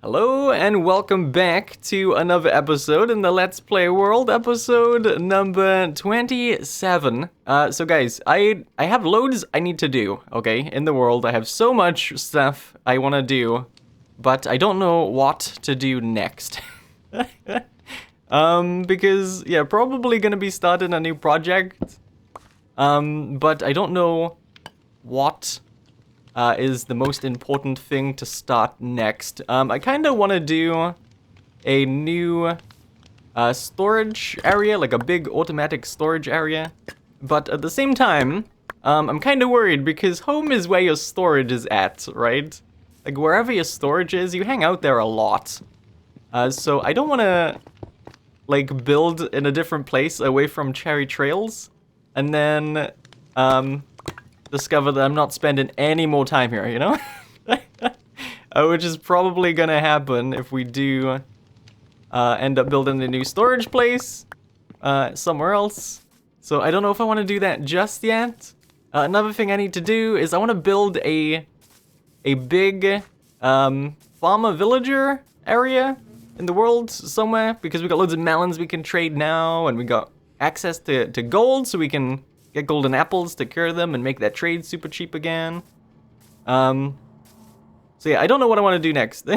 Hello and welcome back to another episode in the Let's Play world, episode number 27. So guys, I have loads I need to do, okay, in the world. I have so much stuff I want to do, but I don't know what to do next. Because, yeah, probably gonna be starting a new project, but I don't know what is the most important thing to start next. I kind of want to do a new storage area, like a big automatic storage area. But at the same time, I'm kind of worried because home is where your storage is at, right? Like wherever your storage is, you hang out there a lot. So I don't want to like build in a different place away from cherry trails and then discover that I'm not spending any more time here, you know? Which is probably gonna happen if we do end up building a new storage place somewhere else. So I don't know if I want to do that just yet. Another thing I need to do is I want to build a big farmer villager area in the world somewhere, because we got loads of melons we can trade now, and we got access to gold, so we can get golden apples to cure them and make that trade super cheap again. So yeah, I don't know what I want to do next.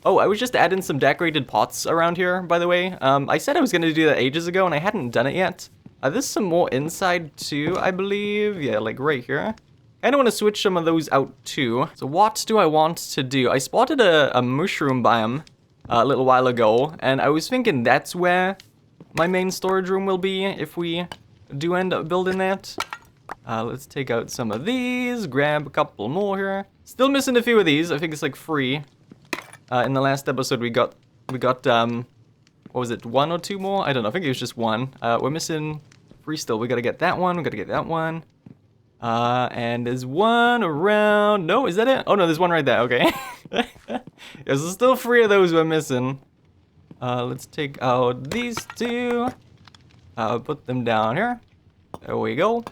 Oh, I was just adding some decorated pots around here, by the way. I said I was going to do that ages ago, and I hadn't done it yet. There's some more inside too, I believe. Yeah, like right here. I don't want to switch some of those out too. So what do I want to do? I spotted a mushroom biome a little while ago, and I was thinking that's where my main storage room will be if we do end up building that. Let's take out some of these, grab a couple more here. Still missing a few of these. I think it's like 3. In the last episode we got what was it, 1 or 2 more? I don't know, I think it was just 1. We're missing 3 still. We gotta get that one, we gotta get that one. And there's one around. No, is that it? Oh no, there's one right there, okay. There's still 3 of those we're missing. Let's take out these 2. Put them down here. There we go.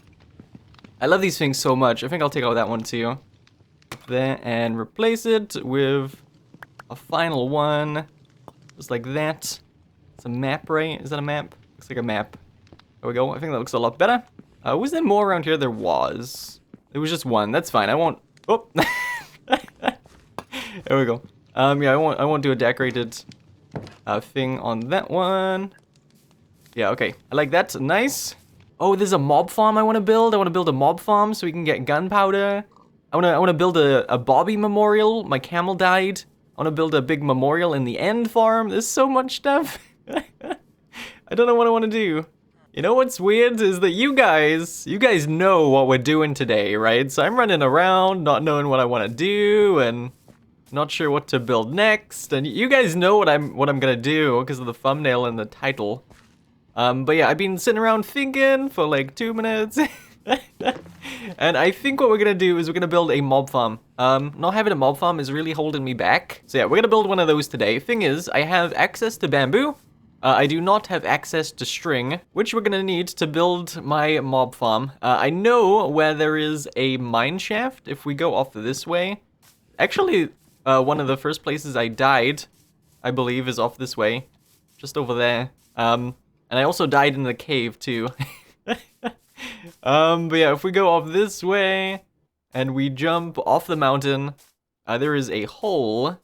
I love these things so much. I think I'll take out that one too. There, and replace it with a final one. Just like that. It's a map, right? Is that a map? Looks like a map. There we go. I think that looks a lot better. Was there more around here? There was. It was just 1. That's fine. I won't. Oh. There we go. Yeah, I won't do a decorated thing on that one. Yeah, okay. I like that. Nice. Oh, there's a mob farm I want to build. I want to build a mob farm so we can get gunpowder. I want to build a Bobby memorial. My camel died. I want to build a big memorial in the end farm. There's so much stuff. I don't know what I want to do. You know what's weird is that you guys know what we're doing today, right? So I'm running around not knowing what I want to do and not sure what to build next. And you guys know what I'm gonna do because of the thumbnail and the title. But yeah, I've been sitting around thinking for like 2 minutes. And I think what we're gonna do is we're gonna build a mob farm. Not having a mob farm is really holding me back. So yeah, we're gonna build one of those today. Thing is, I have access to bamboo. I do not have access to string, which we're gonna need to build my mob farm. I know where there is a mine shaft if we go off this way. Actually, one of the first places I died, I believe, is off this way. Just over there. And I also died in the cave too. But yeah, if we go off this way and we jump off the mountain, there is a hole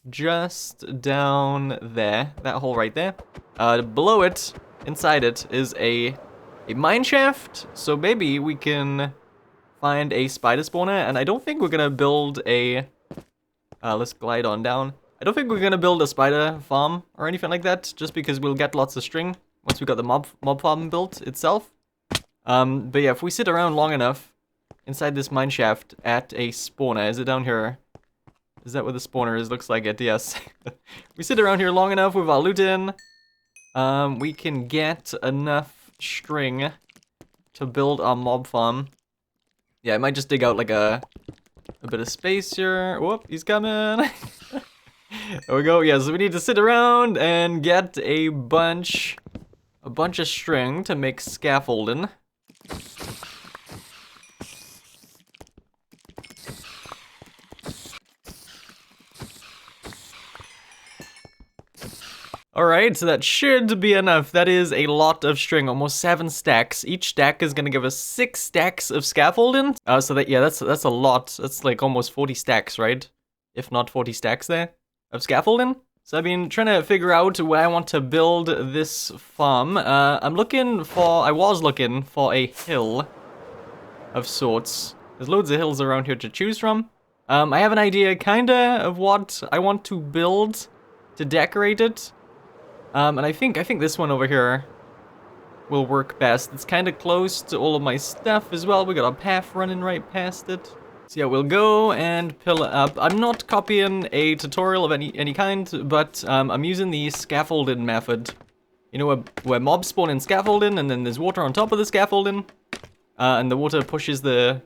just down there. That hole right there. Below it, inside it, is a mine shaft. So maybe we can find a spider spawner. And I don't think we're gonna build a... let's glide on down. I don't think we're gonna build a spider farm or anything like that, just because we'll get lots of string once we got the mob farm built itself. But yeah, if we sit around long enough inside this mine shaft at a spawner, is it down here? Is that where the spawner is? Looks like it, yes. We sit around here long enough with our loot in, we can get enough string to build our mob farm. Yeah, I might just dig out like a bit of space here. Whoop, he's coming. There we go. Yeah, so we need to sit around and get a bunch of string to make scaffolding. Alright, so that should be enough. That is a lot of string, almost 7 stacks. Each stack is gonna give us 6 stacks of scaffolding. So that's a lot. That's like almost 40 stacks, right? If not 40 stacks there of scaffolding. So I've been trying to figure out where I want to build this farm. I was looking for a hill of sorts. There's loads of hills around here to choose from. I have an idea kinda of what I want to build to decorate it. And I think this one over here will work best. It's kind of close to all of my stuff as well. We got a path running right past it. So yeah, we'll go and pillar up. I'm not copying a tutorial of any kind, but I'm using the scaffolding method. You know, where mobs spawn in scaffolding, and then there's water on top of the scaffolding, and the water pushes the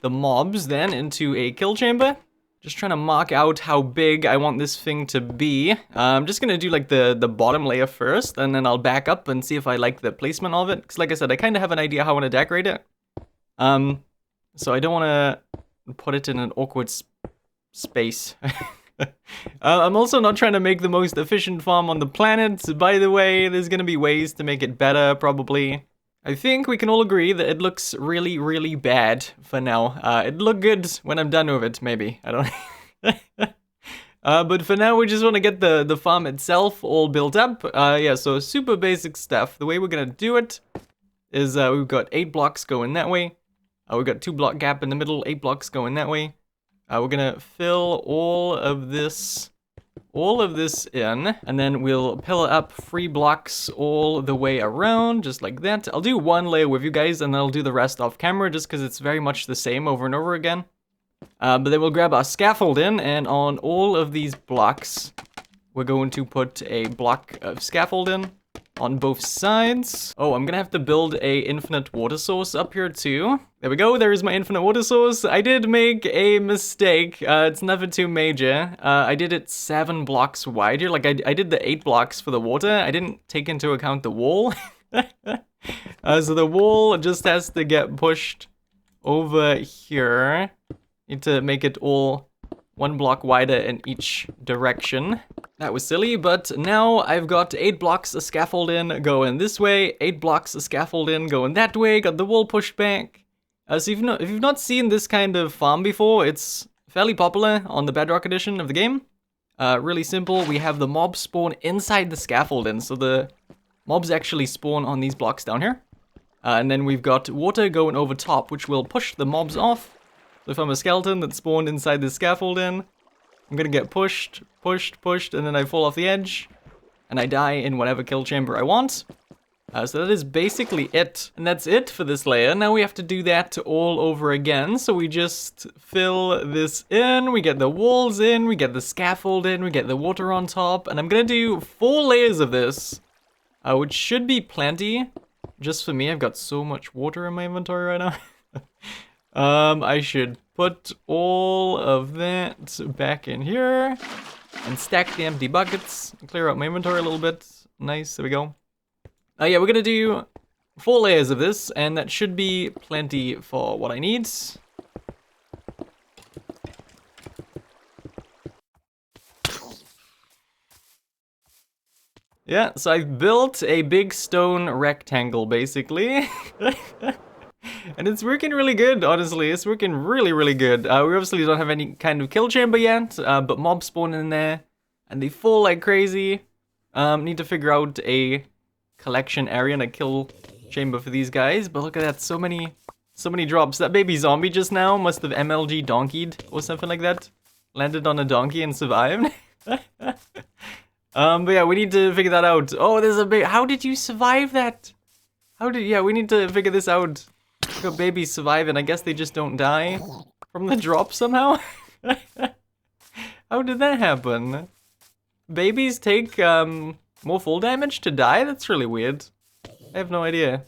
mobs then into a kill chamber. Just trying to mark out how big I want this thing to be. I'm just gonna do like the bottom layer first, and then I'll back up and see if I like the placement of it. Because like I said, I kind of have an idea how I want to decorate it. So I don't want to put it in an awkward space. I'm also not trying to make the most efficient farm on the planet. By the way, there's gonna be ways to make it better, probably. I think we can all agree that it looks really, really bad for now. It'd look good when I'm done with it, maybe. I don't but for now, we just want to get the farm itself all built up. Yeah, so super basic stuff. The way we're gonna do it is we've got 8 blocks going that way. We've got 2 block gap in the middle, 8 blocks going that way. We're gonna fill all of this in, and then we'll pillar up 3 blocks all the way around, just like that. I'll do 1 layer with you guys, and then I'll do the rest off camera, just because it's very much the same over and over again. But then we'll grab our scaffolding, and on all of these blocks, we're going to put a block of scaffolding on both sides. Oh, I'm gonna have to build a infinite water source up here too. There we go, there's my infinite water source. I did make a mistake. It's never too major. I did it 7 blocks wide here. Like I did the 8 blocks for the water. I didn't take into account the wall. So the wall just has to get pushed over here. Need to make it all 1 block wider in each direction. That was silly, but now I've got 8 blocks of scaffolding going this way, 8 blocks of scaffolding going that way, got the wall pushed back. So if you've not seen this kind of farm before, it's fairly popular on the Bedrock edition of the game. Really simple, we have the mobs spawn inside the scaffolding, so the mobs actually spawn on these blocks down here. And then we've got water going over top, which will push the mobs off. So if I'm a skeleton that spawned inside the scaffolding, I'm gonna get pushed, and then I fall off the edge, and I die in whatever kill chamber I want. So that is basically it. And that's it for this layer. Now we have to do that all over again. So we just fill this in, we get the walls in, we get the scaffold in, we get the water on top, and I'm gonna do 4 layers of this, which should be plenty. Just for me, I've got so much water in my inventory right now. I should put all of that back in here and stack the empty buckets, clear out my inventory a little bit. Nice, there we go. Yeah, we're gonna do 4 layers of this, and that should be plenty for what I need. Yeah, so I've built a big stone rectangle, basically. And it's working really good, honestly. It's working really, really good. We obviously don't have any kind of kill chamber yet, but mobs spawn in there, and they fall like crazy. Need to figure out a collection area and a kill chamber for these guys, but look at that, so many drops. That baby zombie just now must have MLG donkeyed or something like that. Landed on a donkey and survived. But yeah, we need to figure that out. Oh, there's a big, how did you survive that? Yeah, we need to figure this out. Got babies surviving, I guess they just don't die from the drop somehow? How did that happen? Babies take more full damage to die? That's really weird. I have no idea.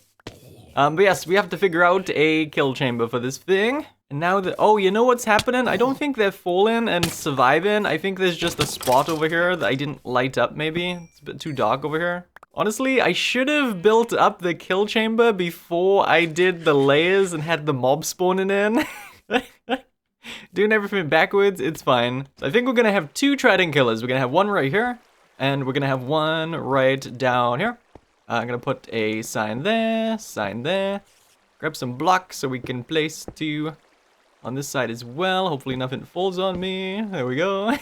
But yes, we have to figure out a kill chamber for this thing. And now that, oh, you know what's happening? I don't think they're falling and surviving. I think there's just a spot over here that I didn't light up, maybe. It's a bit too dark over here. Honestly, I should have built up the kill chamber before I did the layers and had the mob spawning in. Doing everything backwards, it's fine. So I think we're gonna have 2 trident killers. We're gonna have one right here, And we're gonna have one right down here. I'm gonna put a sign there, sign there. Grab some blocks so we can place 2 on this side as well. Hopefully nothing falls on me. There we go.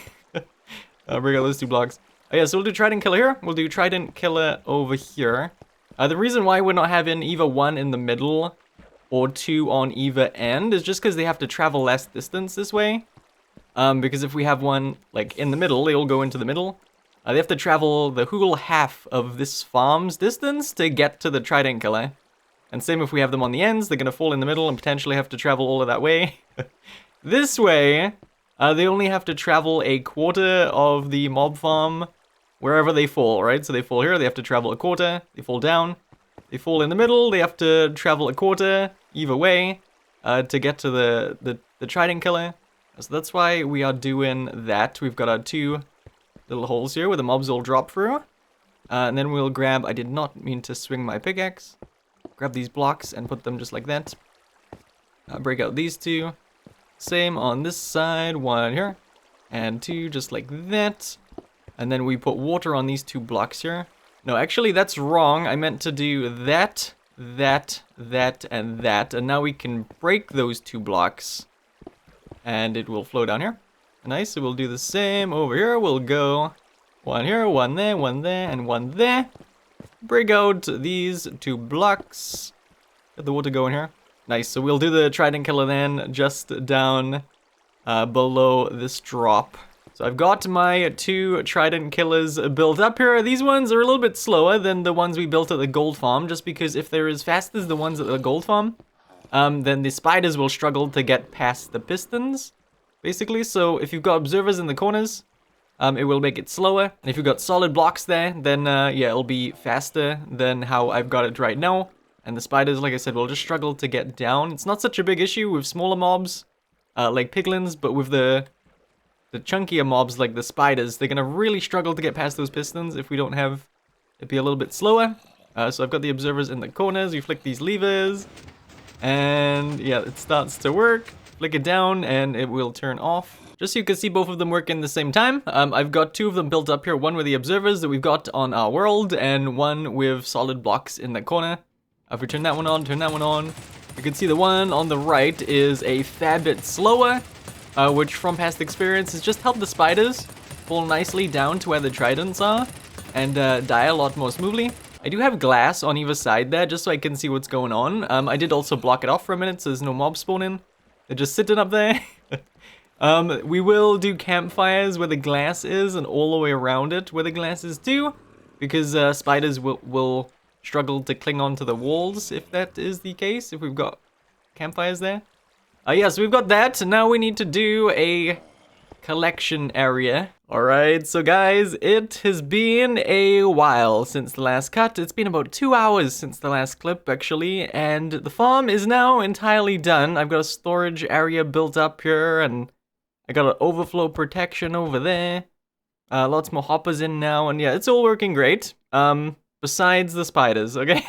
Bring out those 2 blocks. Oh yeah, so we'll do Trident Killer here. We'll do Trident Killer over here. The reason why we're not having either 1 in the middle or 2 on either end is just because they have to travel less distance this way. Because if we have 1 like in the middle, they all go into the middle. They have to travel the whole half of this farm's distance to get to the Trident Killer. And same if we have them on the ends, they're gonna fall in the middle and potentially have to travel all of that way. This way, they only have to travel a quarter of the mob farm wherever they fall, right? So they fall here, they have to travel a quarter, they fall down, they fall in the middle, they have to travel a quarter either way to get to the Trident Killer. So that's why we are doing that. We've got our 2 little holes here where the mobs will drop through. And then we'll grab, I did not mean to swing my pickaxe. Grab these blocks and put them just like that. Break out these 2. Same on this side, 1 here. And 2 just like that. And then we put water on these 2 blocks here. No, actually that's wrong. I meant to do that, that, that, and that. And now we can break those 2 blocks. And it will flow down here. Nice, so we'll do the same over here. We'll go 1 here, 1 there, 1 there, and 1 there. Break out these 2 blocks. Get the water going here. Nice, so we'll do the Trident Killer then, just down below this drop. So I've got my 2 Trident Killers built up here. These ones are a little bit slower than the ones we built at the gold farm, just because if they're as fast as the ones at the gold farm, then the spiders will struggle to get past the pistons, basically. So if you've got observers in the corners, it will make it slower. And if you've got solid blocks there, then yeah, it'll be faster than how I've got it right now. And the spiders, like I said, will just struggle to get down. It's not such a big issue with smaller mobs, like piglins, but with the chunkier mobs like the spiders, they're gonna really struggle to get past those pistons if we don't have it be a little bit slower. So I've got the observers in the corners. You flick these levers, and yeah, it starts to work. Flick it down, and it will turn off. Just so you can see both of them working at the same time. I've got 2 of them built up here. 1 with the observers that we've got on our world, and 1 with solid blocks in the corner. If we turn that one on, you can see the one on the right is a fair bit slower, which from past experience has just helped the spiders fall nicely down to where the tridents are and die a lot more smoothly. I do have glass on either side there just so I can see what's going on. I did also block it off for a minute so there's no mob spawning. They're just sitting up there. We will do campfires where the glass is and all the way around it where the glass is too, because spiders will struggle to cling onto the walls if that is the case, if we've got campfires there. Yeah, so we've got that, and now we need to do a collection area. Alright, so guys, it has been a while since the last cut. It's been about 2 hours since the last clip, actually, and the farm is now entirely done. I've got a storage area built up here, and I got an overflow protection over there. Lots more hoppers in now, and yeah, it's all working great. Besides the spiders, okay?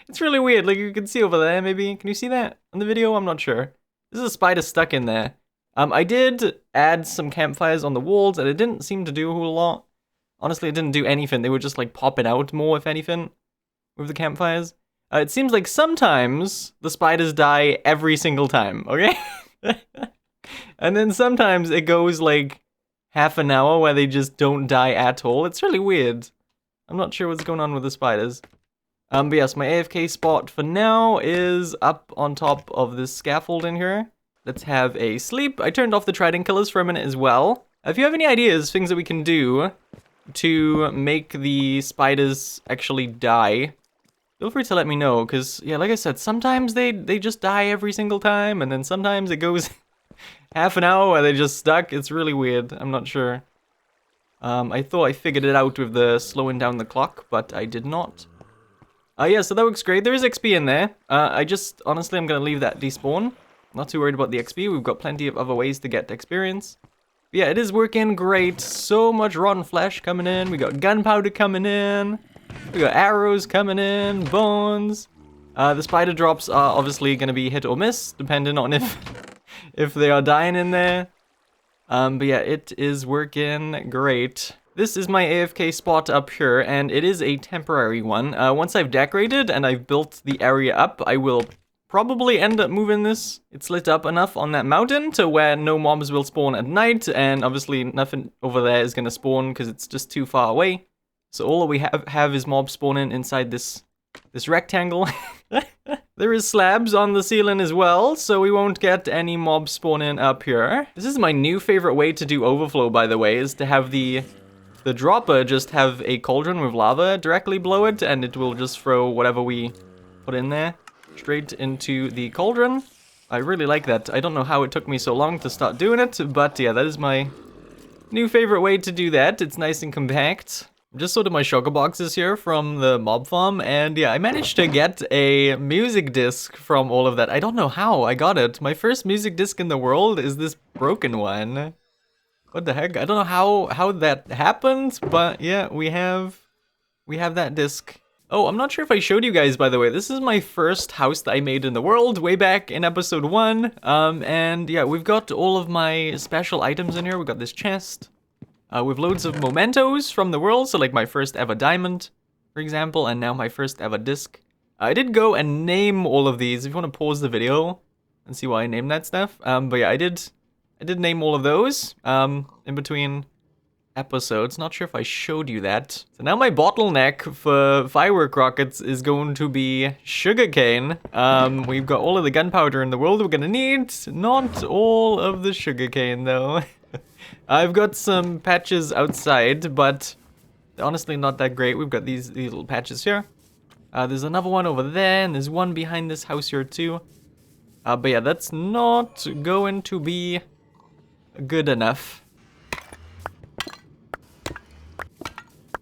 It's really weird, like you can see over there, maybe. Can you see that on the video? I'm not sure. There's a spider stuck in there. I did add some campfires on the walls, and it didn't seem to do a whole lot. Honestly, it didn't do anything. They were just like popping out more, if anything, with the campfires. It seems like sometimes the spiders die every single time, okay? And then sometimes it goes like half an hour where they just don't die at all. It's really weird. I'm not sure what's going on with the spiders. But yes, my AFK spot for now is up on top of this scaffold in here. Let's have a sleep. I turned off the Trident Killers for a minute as well. If you have any ideas, things that we can do to make the spiders actually die, feel free to let me know, because, yeah, like I said, sometimes they just die every single time, and then sometimes it goes half an hour where they're just stuck. It's really weird. I'm not sure. I thought I figured it out with the slowing down the clock, but I did not. Yeah, so that works great. There is XP in there. Honestly, I'm going to leave that despawn. Not too worried about the XP. We've got plenty of other ways to get experience. But yeah, it is working great. So much rotten flesh coming in. We got gunpowder coming in. We got arrows coming in. Bones. The spider drops are obviously going to be hit or miss, depending on if they are dying in there. But yeah, it is working great. this is my AFK spot up here, and it is a temporary one. Once I've decorated and I've built the area up, I will probably end up moving this. It's lit up enough on that mountain to where no mobs will spawn at night, and obviously nothing over there is gonna spawn because it's just too far away. So all we have is mobs spawning inside this rectangle. There is slabs on the ceiling as well, so we won't get any mobs spawning up here. This is my new favorite way to do overflow, by the way, is to have the dropper just have a cauldron with lava directly below it, and it will just throw whatever we put in there straight into the cauldron. I really like that. I don't know how it took me so long to start doing it, but yeah, that is my new favorite way to do that. It's nice and compact. Just sorted my sugar boxes here from the mob farm, and yeah, I managed to get a music disc from all of that. I don't know how I got it. My first music disc in the world is this broken one. What the heck? I don't know how that happened, but yeah, we have that disc. Oh, I'm not sure if I showed you guys, by the way. This is my first house that I made in the world way back in episode 1. And yeah, we've got all of my special items in here. We've got this chest. With loads of mementos from the world, so like my first ever diamond, for example, and now my first ever disc. I did go and name all of these. If you want to pause the video and see why I named that stuff. But yeah, I did name all of those in between episodes. Not sure if I showed you that. So now my bottleneck for firework rockets is going to be sugarcane. We've got all of the gunpowder in the world we're gonna need. Not all of the sugarcane though. I've got some patches outside, but they're honestly not that great. We've got these little patches here. There's another one over there, and there's one behind this house here too. But yeah, that's not going to be good enough.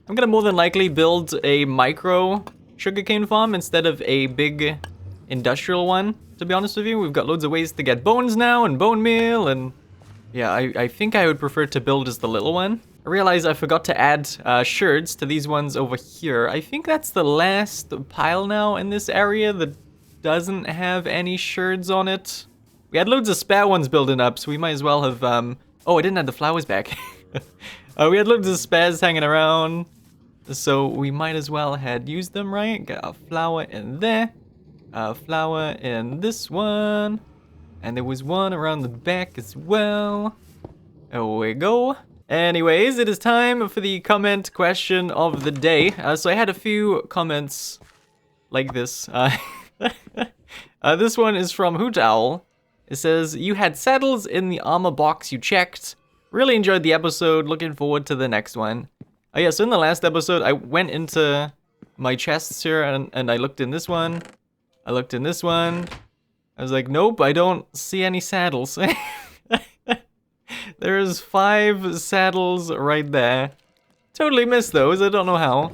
I'm gonna more than likely build a micro sugarcane farm instead of a big industrial one, to be honest with you. We've got loads of ways to get bones now, and bone meal, and yeah, I think I would prefer to build as the little one. I realize I forgot to add sherds to these ones over here. I think that's the last pile now in this area that doesn't have any sherds on it. We had loads of spare ones building up, so we might as well have, oh, I didn't have the flowers back. We had loads of spares hanging around, so we might as well had used them, right? Got a flower in there, a flower in this one. And there was one around the back as well. There we go. Anyways, it is time for the comment question of the day. So I had a few comments like this. This one is from Hoot Owl. It says, you had saddles in the armor box you checked. Really enjoyed the episode. Looking forward to the next one. Oh yeah, so in the last episode, I went into my chests here and I looked in this one. I looked in this one. I was like, nope, I don't see any saddles. There's 5 saddles right there. Totally missed those, I don't know how.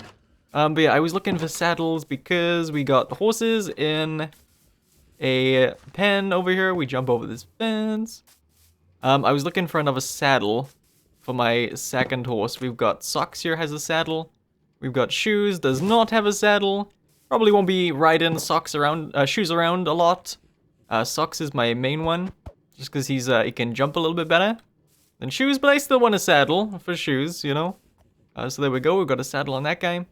But yeah, I was looking for saddles because we got horses in a pen over here. We jump over this fence. I was looking for another saddle for my second horse. We've got Socks here has a saddle. We've got Shoes, does not have a saddle. Probably won't be riding Shoes around a lot. Socks is my main one, just because he can jump a little bit better than Shoes, but I still want a saddle for Shoes, you know? So there we go, we've got a saddle on that guy.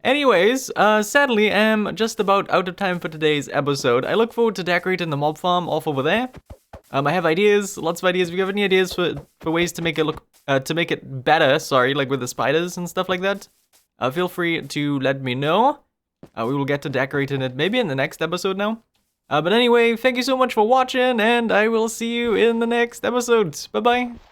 Anyways, sadly, I'm just about out of time for today's episode. I look forward to decorating the mob farm off over there. I have ideas, lots of ideas. If you have any ideas for ways to make it look, to make it better, sorry, like with the spiders and stuff like that, feel free to let me know. We will get to decorating it maybe in the next episode now. But anyway, thank you so much for watching, and I will see you in the next episode. Bye-bye.